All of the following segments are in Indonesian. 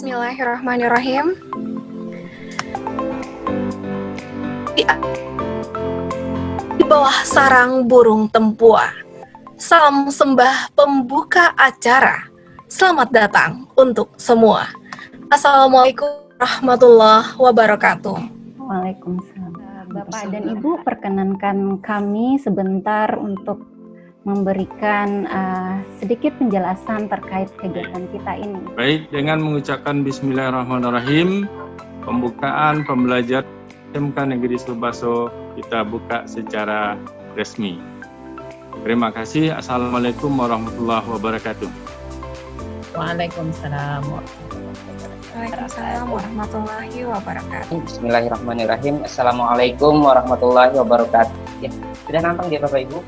Bismillahirrahmanirrahim. Di bawah sarang burung tempua, salam sembah pembuka acara. Selamat datang untuk semua. Assalamualaikum warahmatullahi wabarakatuh. Waalaikumsalam. Bapak dan Ibu, perkenankan kami sebentar untuk memberikan sedikit penjelasan terkait kegiatan kita ini. Baik, dengan mengucapkan Bismillahirrahmanirrahim, pembukaan pembelajaran SMK Negeri Sulbaso kita buka secara resmi. Terima kasih. Assalamualaikum warahmatullahi wabarakatuh. Waalaikumsalam. Waalaikumsalam warahmatullahi wabarakatuh. Bismillahirrahmanirrahim. Assalamualaikum warahmatullahi wabarakatuh. Ya, sudah nampak dia Bapak Ibu?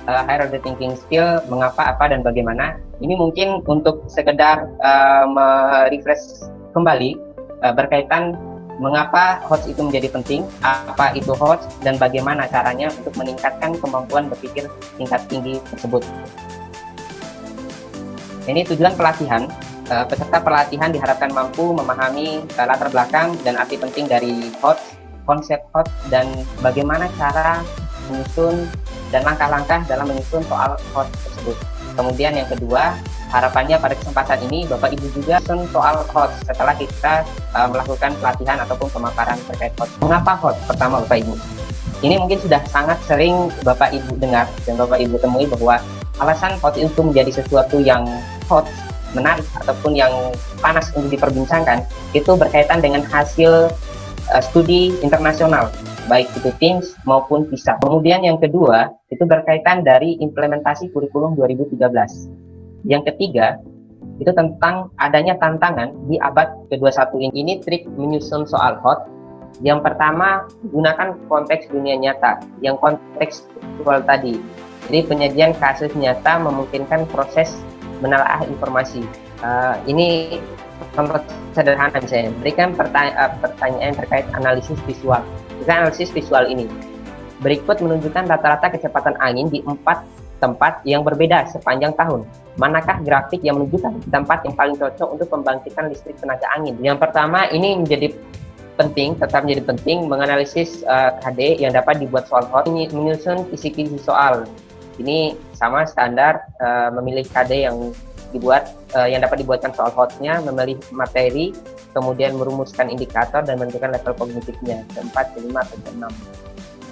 Higher order thinking skill, mengapa, apa, dan bagaimana. Ini mungkin untuk sekedar merefresh kembali berkaitan mengapa HOTS itu menjadi penting, apa itu HOTS, dan bagaimana caranya untuk meningkatkan kemampuan berpikir tingkat tinggi tersebut. Ini tujuan pelatihan. Peserta pelatihan diharapkan mampu memahami latar belakang dan arti penting dari HOTS, konsep HOTS, dan bagaimana cara menyusun dan langkah-langkah dalam menyusun soal HOTS tersebut. Kemudian yang kedua, harapannya pada kesempatan ini Bapak Ibu juga menyusun soal HOTS setelah kita melakukan pelatihan ataupun pemaparan terkait HOTS. Mengapa HOTS? Pertama Bapak Ibu, ini mungkin sudah sangat sering Bapak Ibu dengar dan Bapak Ibu temui bahwa alasan HOTS itu menjadi sesuatu yang hot, menarik, ataupun yang panas untuk diperbincangkan, itu berkaitan dengan hasil studi internasional, baik itu TIMSS maupun PISA. Kemudian yang kedua, itu berkaitan dari implementasi kurikulum 2013. Yang ketiga, itu tentang adanya tantangan di abad ke-21 ini. Ini trik menyusun soal HOT. Yang pertama, gunakan konteks dunia nyata, yang kontekstual tadi. Jadi penyajian kasus nyata memungkinkan proses menelaah informasi. Ini contoh sederhana misalnya, berikan pertanyaan terkait analisis visual. Jika analisis visual ini berikut menunjukkan rata-rata kecepatan angin di 4 tempat yang berbeda sepanjang tahun. Manakah grafik yang menunjukkan tempat yang paling cocok untuk pembangkitan listrik tenaga angin? Yang pertama, ini menjadi penting, tetap menjadi penting menganalisis KD yang dapat dibuat soal HOT. Menyusun kisi-kisi soal. Ini sama standar memilih KD yang dibuat yang dapat dibuatkan soal HOT-nya, memilih materi, kemudian merumuskan indikator dan menentukan level kognitifnya, ke-4, ke-5, atau ke-6.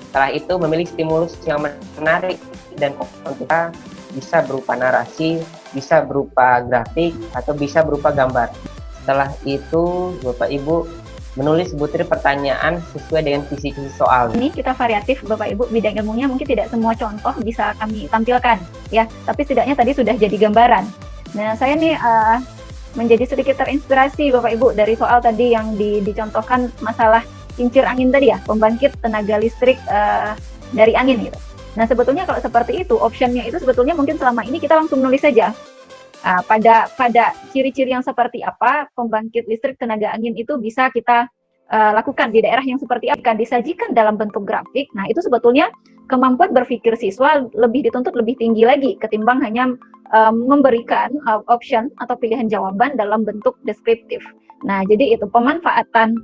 Setelah itu memilih stimulus yang menarik dan kita bisa berupa narasi, bisa berupa grafik, atau bisa berupa gambar. Setelah itu Bapak Ibu menulis butir pertanyaan sesuai dengan kisi-kisi soal. Ini kita variatif Bapak Ibu, bidang ilmunya mungkin tidak semua contoh bisa kami tampilkan ya, tapi setidaknya tadi sudah jadi gambaran. Nah, saya nih menjadi sedikit terinspirasi Bapak Ibu dari soal tadi yang dicontohkan masalah kincir angin tadi ya, pembangkit tenaga listrik dari angin gitu. Nah, sebetulnya kalau seperti itu, optionnya itu sebetulnya mungkin selama ini kita langsung nulis saja. Pada ciri-ciri yang seperti apa pembangkit listrik tenaga angin itu bisa kita lakukan di daerah yang seperti apa, disajikan dalam bentuk grafik. Nah, itu sebetulnya kemampuan berpikir siswa lebih dituntut lebih tinggi lagi ketimbang hanya memberikan option atau pilihan jawaban dalam bentuk deskriptif. Nah, jadi itu pemanfaatan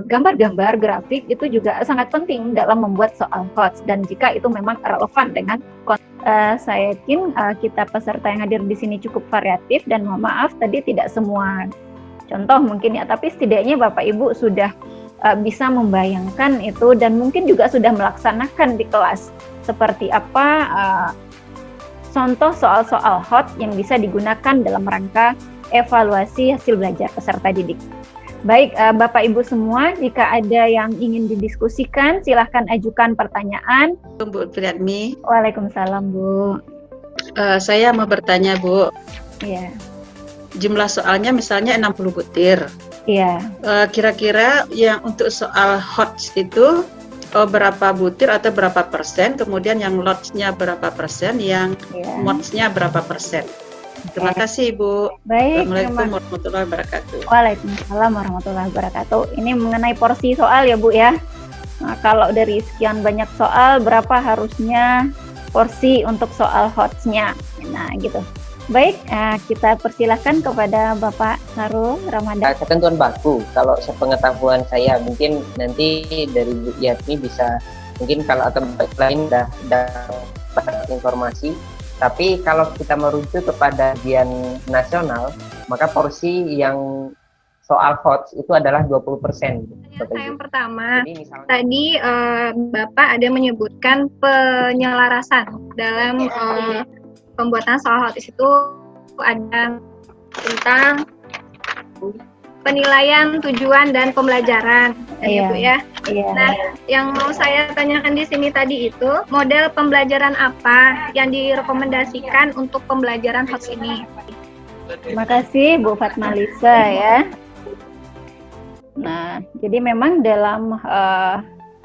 gambar-gambar grafik itu juga sangat penting dalam membuat soal HOTS, dan jika itu memang relevan dengan saya yakin kita peserta yang hadir di sini cukup variatif, dan mohon maaf tadi tidak semua contoh mungkin ya, tapi setidaknya Bapak Ibu sudah bisa membayangkan itu dan mungkin juga sudah melaksanakan di kelas seperti apa contoh soal-soal HOT yang bisa digunakan dalam rangka evaluasi hasil belajar peserta didik. Baik, Bapak Ibu semua, jika ada yang ingin didiskusikan, silahkan ajukan pertanyaan. Bu Priatmi. Waalaikumsalam, Bu. Saya mau bertanya, Bu. Iya. Jumlah soalnya misalnya 60 butir. Iya. Kira-kira yang untuk soal HOTS itu berapa butir atau berapa persen, kemudian yang lots-nya berapa persen, yang mods-nya berapa persen. Terima kasih Ibu. Baik. Assalamualaikum warahmatullahi wabarakatuh. Waalaikumsalam warahmatullahi wabarakatuh. Ini mengenai porsi soal ya Bu ya. Nah, kalau dari sekian banyak soal, berapa harusnya porsi untuk soal HOTS-nya? Nah gitu. Baik, kita persilahkan kepada Bapak Sarul Ramadan. Ketentuan baku, kalau sepengetahuan saya, mungkin nanti dari Bu Yatmi bisa, mungkin kalau atau lain dapat informasi. Tapi kalau kita merujuk kepada ujian nasional, maka porsi yang soal HOTS itu adalah 20%. Yang pertama, Jadi misalnya, tadi Bapak ada menyebutkan penyelarasan dalam pembuatan soal HOTS itu ada tentang penilaian, tujuan, dan pembelajaran, Iya. Bu ya. Iya. Nah, yang mau saya tanyakan di sini tadi itu model pembelajaran apa yang direkomendasikan untuk pembelajaran HOTS ini? Terima kasih Bu Fatmalisa ya. Nah, jadi memang dalam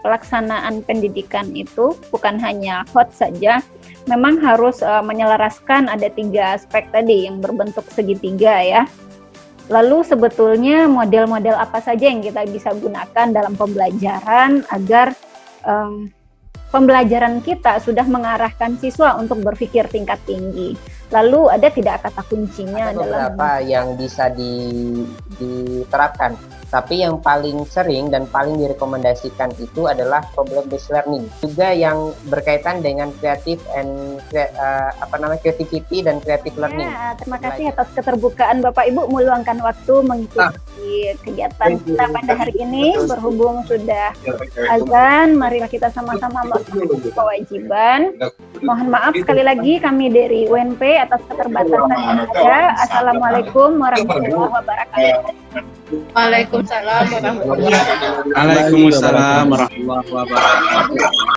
pelaksanaan pendidikan itu bukan hanya HOTS saja, memang harus menyelaraskan ada 3 aspek tadi yang berbentuk segitiga ya. Lalu sebetulnya model-model apa saja yang kita bisa gunakan dalam pembelajaran agar pembelajaran kita sudah mengarahkan siswa untuk berpikir tingkat tinggi. Lalu ada tidak kata kuncinya ada dalam beberapa yang bisa diterapkan. Tapi yang paling sering dan paling direkomendasikan itu adalah problem based learning. Juga yang berkaitan dengan creativity dan creative learning. Ya, terima kasih atas keterbukaan Bapak Ibu meluangkan waktu mengikuti kegiatan kita pada hari ini. Berhubung sudah azan, marilah kita sama-sama melaksanakan kewajiban. Mohon maaf sekali lagi kami dari UNP atas keterbatasan yang ada. Assalamualaikum warahmatullahi wabarakatuh. Waalaikumsalam warahmatullahi wabarakatuh. Waalaikumsalam warahmatullahi wabarakatuh.